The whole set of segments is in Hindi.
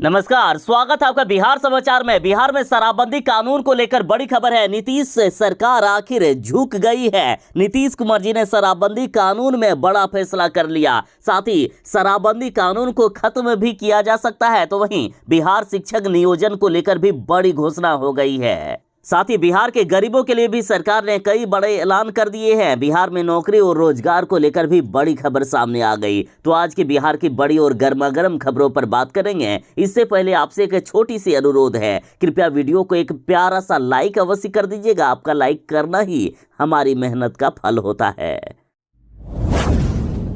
नमस्कार, स्वागत है आपका बिहार समाचार में। बिहार में शराबबंदी कानून को लेकर बड़ी खबर है। नीतीश सरकार आखिर झुक गई है। नीतीश कुमार जी ने शराबबंदी कानून में बड़ा फैसला कर लिया। साथ ही शराबबंदी कानून को खत्म भी किया जा सकता है। तो वहीं बिहार शिक्षक नियोजन को लेकर भी बड़ी घोषणा हो गई है। साथ ही बिहार के गरीबों के लिए भी सरकार ने कई बड़े ऐलान कर दिए हैं। बिहार में नौकरी और रोजगार को लेकर भी बड़ी खबर सामने आ गई। तो आज की बिहार की बड़ी और गर्मागर्म खबरों पर बात करेंगे। इससे पहले आपसे एक छोटी सी अनुरोध है, कृपया वीडियो को एक प्यारा सा लाइक अवश्य कर दीजिएगा। आपका लाइक करना ही हमारी मेहनत का फल होता है।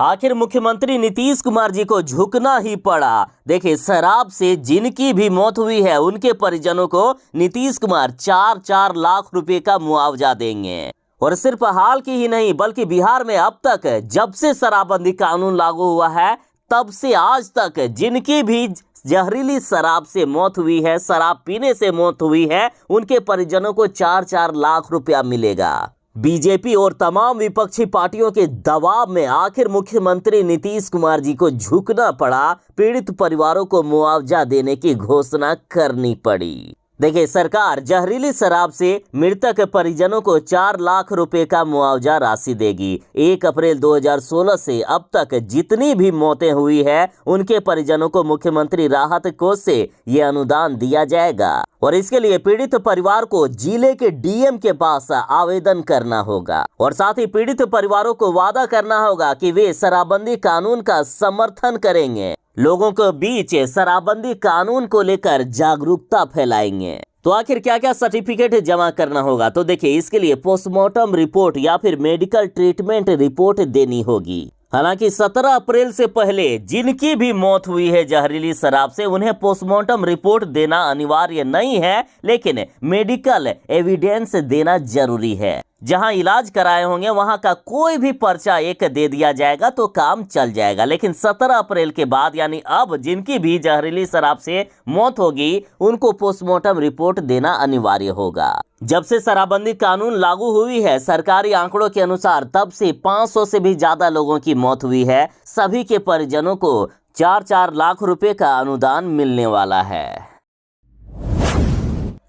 आखिर मुख्यमंत्री नीतीश कुमार जी को झुकना ही पड़ा। देखिए, शराब से जिनकी भी मौत हुई है उनके परिजनों को नीतीश कुमार 4-4 लाख रुपए का मुआवजा देंगे। और सिर्फ हाल की ही नहीं बल्कि बिहार में अब तक जब से शराबबंदी कानून लागू हुआ है तब से आज तक जिनकी भी जहरीली शराब से मौत हुई है, शराब पीने से मौत हुई है, उनके परिजनों को 4-4 लाख रुपया मिलेगा। बीजेपी और तमाम विपक्षी पार्टियों के दबाव में आखिर मुख्यमंत्री नीतीश कुमार जी को झुकना पड़ा। पीड़ित परिवारों को मुआवजा देने की घोषणा करनी पड़ी। देखिए, सरकार जहरीली शराब से मृतक परिजनों को 4 लाख रुपए का मुआवजा राशि देगी। 1 अप्रैल 2016 से अब तक जितनी भी मौतें हुई है उनके परिजनों को मुख्यमंत्री राहत कोष से ये अनुदान दिया जाएगा। और इसके लिए पीड़ित परिवार को जिले के डीएम के पास आवेदन करना होगा। और साथ ही पीड़ित परिवारों को वादा करना होगा कि वे शराबबंदी कानून का समर्थन करेंगे, लोगों के बीच शराबबंदी कानून को लेकर जागरूकता फैलाएंगे। तो आखिर क्या क्या सर्टिफिकेट जमा करना होगा? तो देखिए, इसके लिए पोस्टमार्टम रिपोर्ट या फिर मेडिकल ट्रीटमेंट रिपोर्ट देनी होगी। हालांकि 17 अप्रैल से पहले जिनकी भी मौत हुई है जहरीली शराब से उन्हें पोस्टमार्टम रिपोर्ट देना अनिवार्य नहीं है, लेकिन मेडिकल एविडेंस देना जरूरी है। जहां इलाज कराए होंगे वहां का कोई भी पर्चा एक दे दिया जाएगा तो काम चल जाएगा। लेकिन 17 अप्रैल के बाद यानी अब जिनकी भी जहरीली शराब से मौत होगी उनको पोस्टमार्टम रिपोर्ट देना अनिवार्य होगा। जब से शराबबंदी कानून लागू हुई है, सरकारी आंकड़ों के अनुसार तब से 500 से भी ज्यादा लोगों की मौत हुई है। सभी के परिजनों को 4-4 लाख रुपए का अनुदान मिलने वाला है।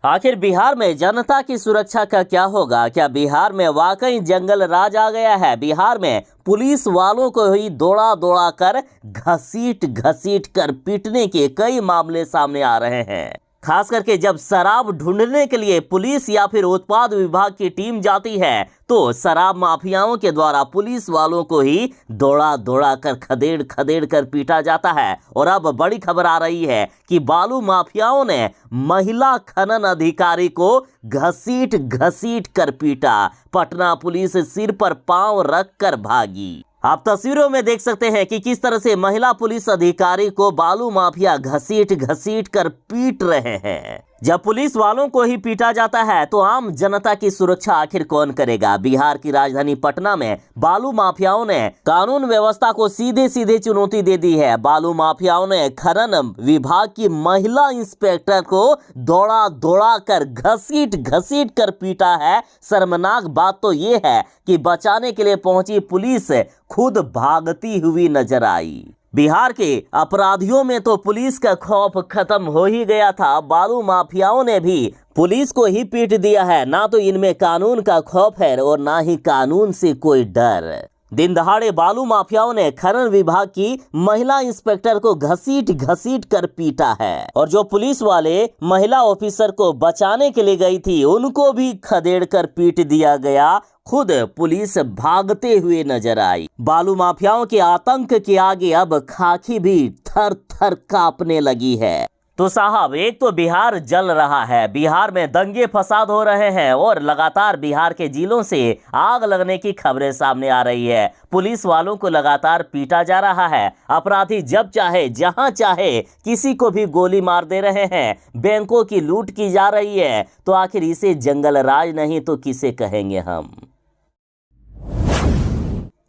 आखिर बिहार में जनता की सुरक्षा का क्या होगा? क्या बिहार में वाकई जंगल राज आ गया है? बिहार में पुलिस वालों को ही दौड़ा दौड़ा कर घसीट कर पीटने के कई मामले सामने आ रहे हैं। खास करके जब शराब ढूंढने के लिए पुलिस या फिर उत्पाद विभाग की टीम जाती है तो शराब माफियाओं के द्वारा पुलिस वालों को ही दौड़ा दौड़ा कर खदेड़ कर पीटा जाता है। और अब बड़ी खबर आ रही है कि बालू माफियाओं ने महिला खनन अधिकारी को घसीट कर पीटा। पटना पुलिस सिर पर पांव रख कर भागी। आप तस्वीरों में देख सकते हैं कि किस तरह से महिला पुलिस अधिकारी को बालू माफिया घसीट कर पीट रहे हैं। जब पुलिस वालों को ही पीटा जाता है तो आम जनता की सुरक्षा आखिर कौन करेगा? बिहार की राजधानी पटना में बालू माफियाओं ने कानून व्यवस्था को सीधे चुनौती दे दी है। बालू माफियाओं ने खनन विभाग की महिला इंस्पेक्टर को दौड़ा कर घसीट कर पीटा है। शर्मनाक बात तो ये है कि बचाने के लिए पहुंची पुलिस खुद भागती हुई नजर आई। बिहार के अपराधियों में तो पुलिस का खौफ खत्म हो ही गया था। बालू माफियाओं ने भी पुलिस को ही पीट दिया है। ना तो इनमें कानून का खौफ है और ना ही कानून से कोई डर। दिन दहाड़े बालू माफियाओं ने खनन विभाग की महिला इंस्पेक्टर को घसीट कर पीटा है। और जो पुलिस वाले महिला ऑफिसर को बचाने के लिए गई थी उनको भी खदेड़ कर पीट दिया गया। खुद पुलिस भागते हुए नजर आई। बालू माफियाओं के आतंक के आगे अब खाकी भी थर थर कांपने लगी है। तो साहब, एक तो बिहार जल रहा है, बिहार में दंगे फसाद हो रहे हैं और लगातार बिहार के जिलों से आग लगने की खबरें सामने आ रही है। पुलिस वालों को लगातार पीटा जा रहा है। अपराधी जब चाहे जहां चाहे किसी को भी गोली मार दे रहे हैं। बैंकों की लूट की जा रही है। तो आखिर इसे जंगल राज नहीं तो किसे कहेंगे हम?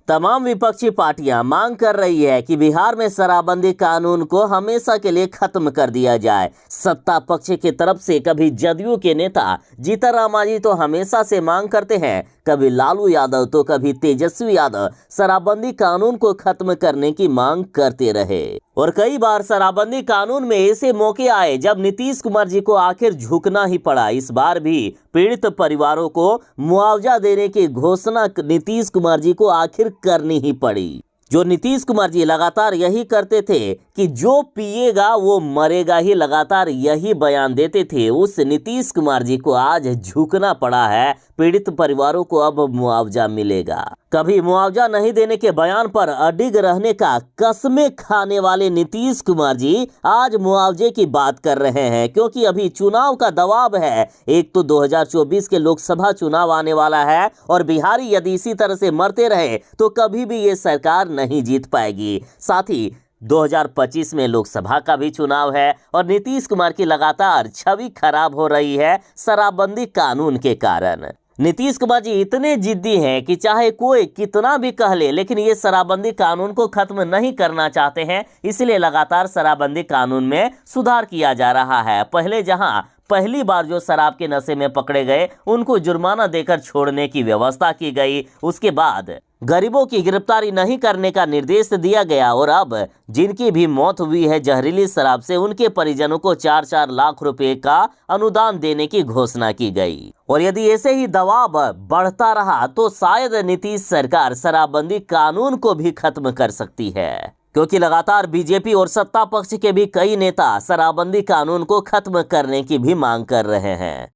तमाम विपक्षी पार्टियां मांग कर रही है कि बिहार में शराबबंदी कानून को हमेशा के लिए खत्म कर दिया जाए। सत्ता पक्ष की तरफ से कभी जदयू के नेता जीतन राम मांझी तो हमेशा से मांग करते हैं कभी लालू यादव तो कभी तेजस्वी यादव शराबबंदी कानून को खत्म करने की मांग करते रहे और कई बार शराबबंदी कानून में ऐसे मौके आए जब नीतीश कुमार जी को आखिर झुकना ही पड़ा। इस बार भी पीड़ित परिवारों को मुआवजा देने की घोषणा नीतीश कुमार जी को आखिर करनी ही पड़ी। जो नीतीश कुमार जी लगातार यही करते थे कि जो पिएगा वो मरेगा ही, लगातार यही बयान देते थे, उस नीतीश कुमार जी को आज झुकना पड़ा है। पीड़ित परिवारों को अब मुआवजा मिलेगा। कभी मुआवजा नहीं देने के बयान पर अडिग रहने का कसमें खाने वाले नीतीश कुमार जी आज मुआवजे की बात कर रहे हैं, क्योंकि अभी चुनाव का दबाव है। एक तो 2024 के लोकसभा चुनाव आने वाला है और बिहारी यदि इसी तरह से मरते रहे तो कभी भी ये सरकार नहीं जीत पाएगी। साथ ही 2025 में लोकसभा का भी चुनाव है और नीतीश कुमार की लगातार छवि खराब हो रही है शराबबंदी कानून के कारण। नीतीश कुमार जी इतने जिद्दी हैं कि चाहे कोई कितना भी कह ले, लेकिन ये शराबबंदी कानून को खत्म नहीं करना चाहते हैं। इसलिए लगातार शराबबंदी कानून में सुधार किया जा रहा है। पहले जहां पहली बार जो शराब के नशे में पकड़े गए उनको जुर्माना देकर छोड़ने की व्यवस्था की गई, उसके बाद गरीबों की गिरफ्तारी नहीं करने का निर्देश दिया गया और अब जिनकी भी मौत हुई है जहरीली शराब से, उनके परिजनों को 4-4 लाख रुपए का अनुदान देने की घोषणा की गई। और यदि ऐसे ही दबाव बढ़ता रहा तो शायद नीतीश सरकार शराबबंदी कानून को भी खत्म कर सकती है, क्योंकि लगातार बीजेपी और सत्ता पक्ष के भी कई नेता शराबबंदी कानून को खत्म करने की भी मांग कर रहे हैं।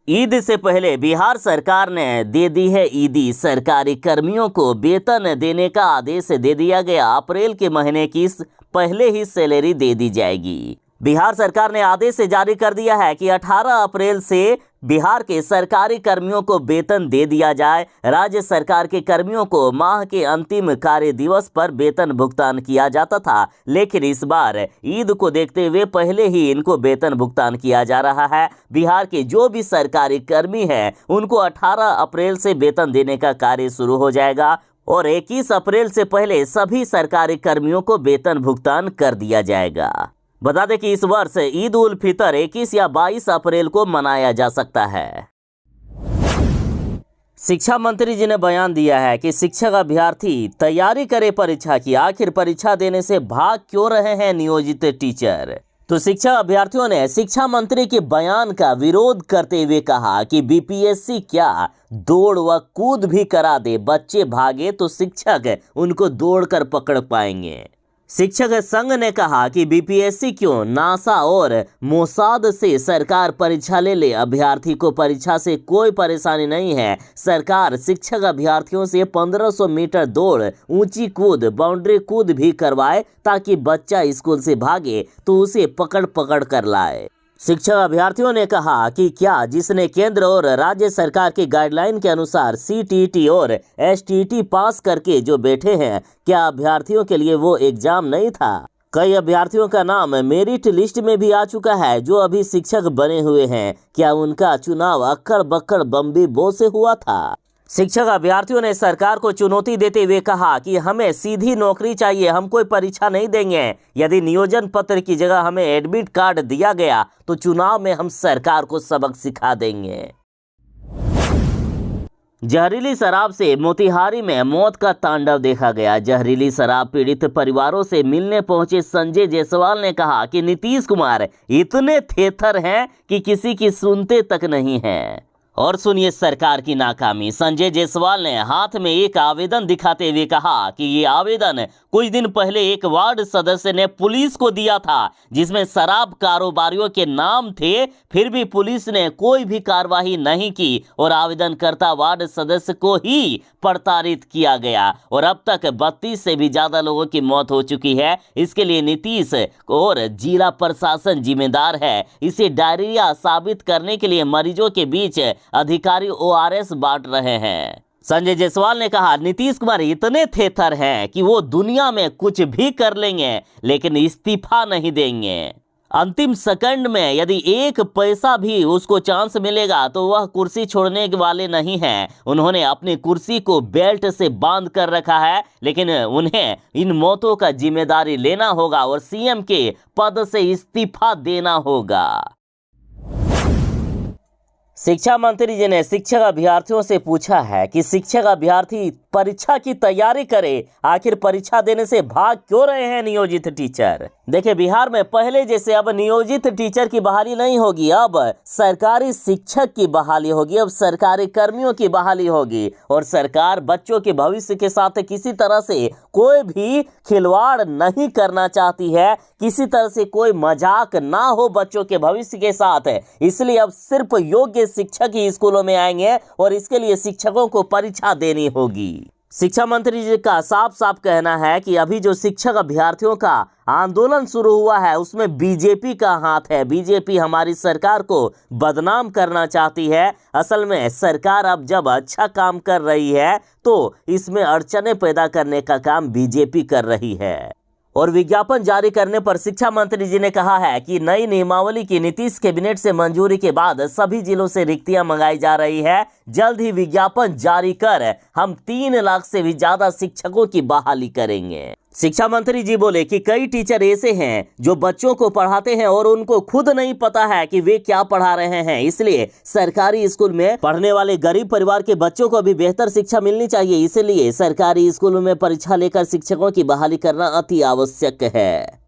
ईद से पहले बिहार सरकार ने दे दी है ईदी, सरकारी कर्मियों को वेतन देने का आदेश दे दिया गया। अप्रैल के महीने की पहले ही सैलरी दे दी जाएगी। बिहार सरकार ने आदेश जारी कर दिया है कि 18 अप्रैल से बिहार के सरकारी कर्मियों को वेतन दे दिया जाए। राज्य सरकार के कर्मियों को माह के अंतिम कार्य दिवस पर वेतन भुगतान किया जाता था, लेकिन इस बार ईद को देखते हुए पहले ही इनको वेतन भुगतान किया जा रहा है। बिहार के जो भी सरकारी कर्मी हैं उनको 18 अप्रैल से वेतन देने का कार्य शुरू हो जाएगा और 21 अप्रैल से पहले सभी सरकारी कर्मियों को वेतन भुगतान कर दिया जाएगा। बता दें कि इस वर्ष ईद उल फितर 21 या 22 अप्रैल को मनाया जा सकता है। शिक्षा मंत्री जी ने बयान दिया है कि शिक्षक अभ्यर्थी तैयारी करे परीक्षा की, आखिर परीक्षा देने से भाग क्यों रहे हैं नियोजित टीचर। तो शिक्षा अभ्यर्थियों ने शिक्षा मंत्री के बयान का विरोध करते हुए कहा कि बीपीएससी क्या दौड़ व कूद भी करा दे, बच्चे भागे तो शिक्षक उनको दौड़ कर पकड़ पाएंगे। शिक्षक संघ ने कहा कि बीपीएससी क्यों, नासा और मोसाद से सरकार परीक्षा ले ले, अभ्यर्थी को परीक्षा से कोई परेशानी नहीं है। सरकार शिक्षक अभ्यर्थियों से 1500 मीटर दौड़, ऊंची कूद, बाउंड्री कूद भी करवाए ताकि बच्चा स्कूल से भागे तो उसे पकड़ पकड़ कर लाए। शिक्षक अभ्यर्थियों ने कहा कि क्या जिसने केंद्र और राज्य सरकार की गाइडलाइन के अनुसार सीटीटी और एसटीटी पास करके जो बैठे हैं, क्या अभ्यर्थियों के लिए वो एग्जाम नहीं था। कई अभ्यर्थियों का नाम मेरिट लिस्ट में भी आ चुका है जो अभी शिक्षक बने हुए हैं, क्या उनका चुनाव अक्कड़ बक्कड़ बम्बी बो से हुआ था। शिक्षक अभ्यर्थियों ने सरकार को चुनौती देते हुए कहा कि हमें सीधी नौकरी चाहिए, हम कोई परीक्षा नहीं देंगे। यदि नियोजन पत्र की जगह हमें एडमिट कार्ड दिया गया तो चुनाव में हम सरकार को सबक सिखा देंगे। जहरीली शराब से मोतिहारी में मौत का तांडव देखा गया। जहरीली शराब पीड़ित परिवारों से मिलने पहुंचे संजय जायसवाल ने कहा कि नीतीश कुमार इतने थेथर हैं कि किसी की सुनते तक नहीं है। और सुनिए सरकार की नाकामी। संजय जायसवाल ने हाथ में एक आवेदन दिखाते हुए कहा कि ये आवेदन कुछ दिन पहले एक वार्ड सदस्य ने पुलिस को दिया था जिसमें शराब कारोबारियों के नाम थे, फिर भी पुलिस ने कोई भी कार्रवाई नहीं की और आवेदनकर्ता वार्ड सदस्य को ही प्रताड़ित किया गया और अब तक 32 से भी ज्यादा लोगों की मौत हो चुकी है। इसके लिए नीतीश और जिला प्रशासन जिम्मेदार है। इसे डायरिया साबित करने के लिए मरीजों के बीच अधिकारी ओआरएस बांट रहे हैं। संजय जायसवाल ने कहा नीतीश कुमार इतने थेथर हैं कि वो दुनिया में कुछ भी कर लेंगे लेकिन इस्तीफा नहीं देंगे। अंतिम सेकंड में यदि एक पैसा भी उसको चांस मिलेगा तो वह कुर्सी छोड़ने वाले नहीं हैं। उन्होंने अपनी कुर्सी को बेल्ट से बांध कर रखा है, लेकिन उन्हें इन मौतों का जिम्मेदारी लेना होगा और सीएम के पद से इस्तीफा देना होगा। शिक्षा मंत्री जी ने शिक्षक अभ्यर्थियों से पूछा है कि शिक्षक अभ्यर्थी परीक्षा की तैयारी करे, आखिर परीक्षा देने से भाग क्यों रहे हैं नियोजित टीचर। देखिए, बिहार में पहले जैसे अब नियोजित टीचर की बहाली नहीं होगी, अब सरकारी शिक्षक की बहाली होगी, अब सरकारी कर्मियों की बहाली होगी। और सरकार बच्चों के भविष्य के साथ किसी तरह से कोई भी खिलवाड़ नहीं करना चाहती है, किसी तरह से कोई मजाक ना हो बच्चों के भविष्य के साथ। इसलिए अब सिर्फ योग्य शिक्षक ही स्कूलों में आएंगे और इसके लिए शिक्षकों को परीक्षा देनी होगी। शिक्षा मंत्री जी का साफ साफ कहना है कि अभी जो शिक्षक अभ्यर्थियों का आंदोलन शुरू हुआ है उसमें बीजेपी का हाथ है। बीजेपी हमारी सरकार को बदनाम करना चाहती है। असल में सरकार अब जब अच्छा काम कर रही है तो इसमें अड़चने पैदा करने का काम बीजेपी कर रही है। और विज्ञापन जारी करने पर शिक्षा मंत्री जी ने कहा है कि नई नियमावली की नीतीश कैबिनेट से मंजूरी के बाद सभी जिलों से रिक्तियां मंगाई जा रही है। जल्द ही विज्ञापन जारी कर हम 3 लाख से भी ज्यादा शिक्षकों की बहाली करेंगे। शिक्षा मंत्री जी बोले कि कई टीचर ऐसे हैं जो बच्चों को पढ़ाते हैं और उनको खुद नहीं पता है कि वे क्या पढ़ा रहे हैं। इसलिए सरकारी स्कूल में पढ़ने वाले गरीब परिवार के बच्चों को भी बेहतर शिक्षा मिलनी चाहिए। इसलिए सरकारी स्कूलों में परीक्षा लेकर शिक्षकों की बहाली करना अति आवश्यक है।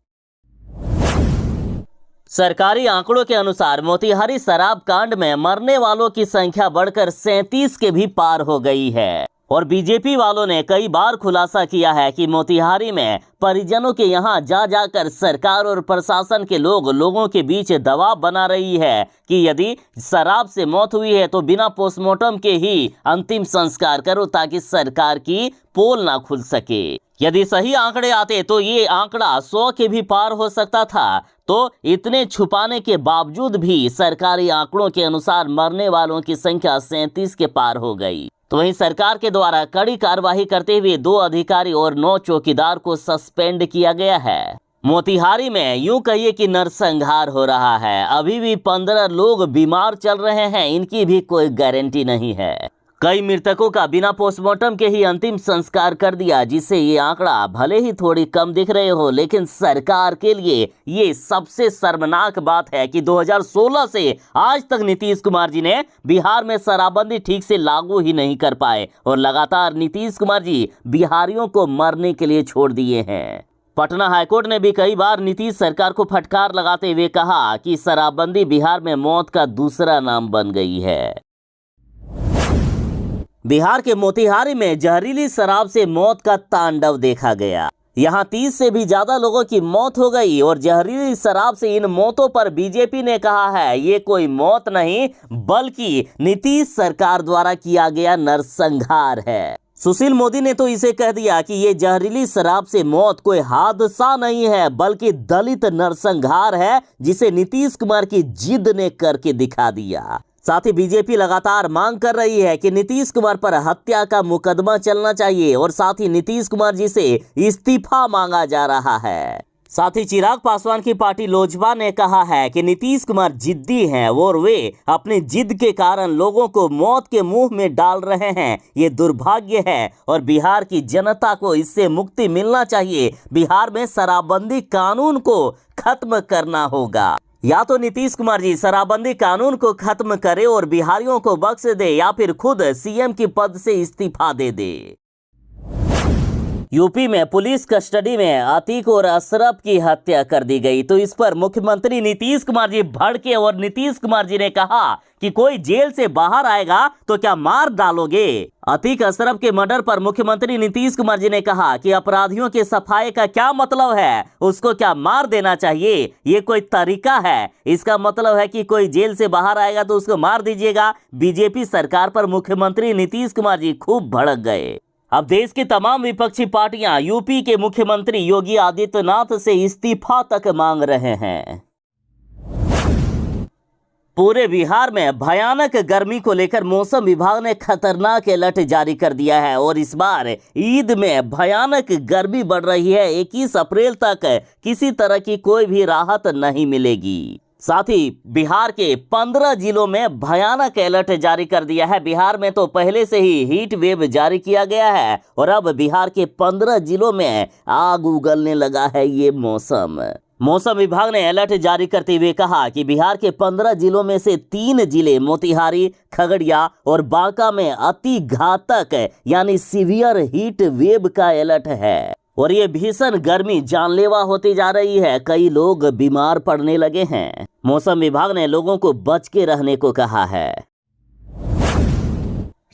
सरकारी आंकड़ों के अनुसार मोतिहारी शराब कांड में मरने वालों की संख्या बढ़कर 37 के भी पार हो गई है। और बीजेपी वालों ने कई बार खुलासा किया है कि मोतिहारी में परिजनों के यहां जा जाकर सरकार और प्रशासन के लोगों के बीच दबाव बना रही है कि यदि शराब से मौत हुई है तो बिना पोस्टमार्टम के ही अंतिम संस्कार करो ताकि सरकार की पोल ना खुल सके। यदि सही आंकड़े आते तो ये आंकड़ा 100 के भी पार हो सकता था। तो इतने छुपाने के बावजूद भी सरकारी आंकड़ों के अनुसार मरने वालों की संख्या 37 के पार हो गई। तो वहीं सरकार के द्वारा कड़ी कार्रवाई करते हुए 2 अधिकारी और 9 चौकीदार को सस्पेंड किया गया है। मोतिहारी में यूं कहिए कि नरसंहार हो रहा है। अभी भी 15 लोग बीमार चल रहे हैं, इनकी भी कोई गारंटी नहीं है। कई मृतकों का बिना पोस्टमार्टम के ही अंतिम संस्कार कर दिया, जिससे ये आंकड़ा भले ही थोड़ी कम दिख रहे हो, लेकिन सरकार के लिए ये सबसे शर्मनाक बात है कि 2016 से आज तक नीतीश कुमार जी ने बिहार में शराबबंदी ठीक से लागू ही नहीं कर पाए और लगातार नीतीश कुमार जी बिहारियों को मरने के लिए छोड़ दिए हैं। पटना हाईकोर्ट ने भी कई बार नीतीश सरकार को फटकार लगाते हुए कहा कि शराबबंदी बिहार में मौत का दूसरा नाम बन गई है। बिहार के मोतिहारी में जहरीली शराब से मौत का तांडव देखा गया। यहां 30 से भी ज्यादा लोगों की मौत हो गई और जहरीली शराब से इन मौतों पर बीजेपी ने कहा है ये कोई मौत नहीं बल्कि नीतीश सरकार द्वारा किया गया नरसंहार है। सुशील मोदी ने तो इसे कह दिया कि ये जहरीली शराब से मौत कोई हादसा नहीं है बल्कि दलित नरसंहार है, जिसे नीतीश कुमार की जिद ने करके दिखा दिया। साथ ही बीजेपी लगातार मांग कर रही है कि नीतीश कुमार पर हत्या का मुकदमा चलना चाहिए और साथ ही नीतीश कुमार जी से इस्तीफा मांगा जा रहा है। साथ ही चिराग पासवान की पार्टी लोजपा ने कहा है कि नीतीश कुमार जिद्दी हैं और वे अपनी जिद के कारण लोगों को मौत के मुंह में डाल रहे हैं। ये दुर्भाग्य है और बिहार की जनता को इससे मुक्ति मिलना चाहिए। बिहार में शराबबंदी कानून को खत्म करना होगा। या तो नीतीश कुमार जी शराबबंदी कानून को खत्म करे और बिहारियों को बख्श दे या फिर खुद सीएम की पद से इस्तीफा दे दे। यूपी में पुलिस कस्टडी में अतीक और अशरफ की हत्या कर दी गई तो इस पर मुख्यमंत्री नीतीश कुमार जी भड़के और नीतीश कुमार जी ने कहा कि कोई जेल से बाहर आएगा तो क्या मार डालोगे। अतीक अशरफ के मर्डर पर मुख्यमंत्री नीतीश कुमार जी ने कहा कि अपराधियों के सफाई का क्या मतलब है, उसको क्या मार देना चाहिए, ये कोई तरीका है। इसका मतलब है कि कोई जेल से बाहर आएगा तो उसको मार दीजिएगा। बीजेपी सरकार पर मुख्यमंत्री नीतीश कुमार जी खूब भड़क गए। अब देश की तमाम विपक्षी पार्टियां यूपी के मुख्यमंत्री योगी आदित्यनाथ से इस्तीफा तक मांग रहे हैं। पूरे बिहार में भयानक गर्मी को लेकर मौसम विभाग ने खतरनाक अलर्ट जारी कर दिया है और इस बार ईद में भयानक गर्मी बढ़ रही है। 21 अप्रैल तक किसी तरह की कोई भी राहत नहीं मिलेगी। साथ ही बिहार के 15 जिलों में भयानक अलर्ट जारी कर दिया है। बिहार में तो पहले से ही हीट वेव जारी किया गया है और अब बिहार के 15 जिलों में आग उगलने लगा है ये मौसम। मौसम विभाग ने अलर्ट जारी करते हुए कहा कि बिहार के 15 जिलों में से 3 जिले मोतिहारी, खगड़िया और बांका में अति घातक यानी सीवियर हीट वेव का अलर्ट है और ये भीषण गर्मी जानलेवा होती जा रही है। कई लोग बीमार पड़ने लगे हैं। मौसम विभाग ने लोगों को बच के रहने को कहा है।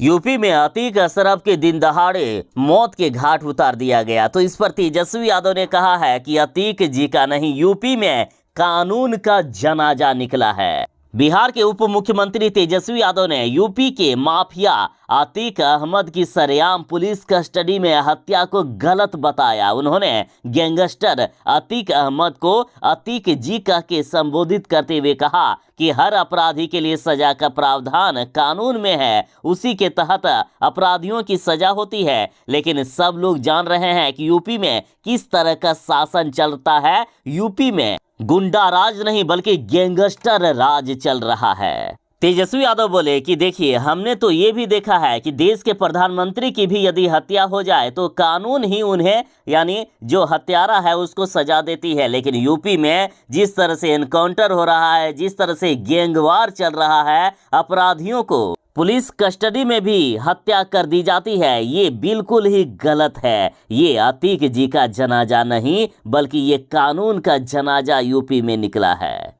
यूपी में अतीक अशरफ के दिन दहाड़े मौत के घाट उतार दिया गया, तो इस पर तेजस्वी यादव ने कहा है कि अतीक जी का नहीं, यूपी में कानून का जनाजा निकला है। बिहार के उप मुख्यमंत्री तेजस्वी यादव ने यूपी के माफिया अतीक अहमद की सरेआम पुलिस कस्टडी में हत्या को गलत बताया। उन्होंने गैंगस्टर अतीक अहमद को अतीक जी कह के संबोधित करते हुए कहा कि हर अपराधी के लिए सजा का प्रावधान कानून में है, उसी के तहत अपराधियों की सजा होती है। लेकिन सब लोग जान रहे हैं कि यूपी में किस तरह का शासन चलता है। यूपी में गुंडा राज नहीं बल्कि गैंगस्टर राज चल रहा है। तेजस्वी यादव बोले कि देखिए, हमने तो ये भी देखा है कि देश के प्रधानमंत्री की भी यदि हत्या हो जाए तो कानून ही उन्हें यानी जो हत्यारा है उसको सजा देती है। लेकिन यूपी में जिस तरह से एनकाउंटर हो रहा है, जिस तरह से गैंगवार चल रहा है, अपराधियों को पुलिस कस्टडी में भी हत्या कर दी जाती है, ये बिल्कुल ही गलत है। ये अतीक जी का जनाजा नहीं बल्कि ये कानून का जनाजा यूपी में निकला है।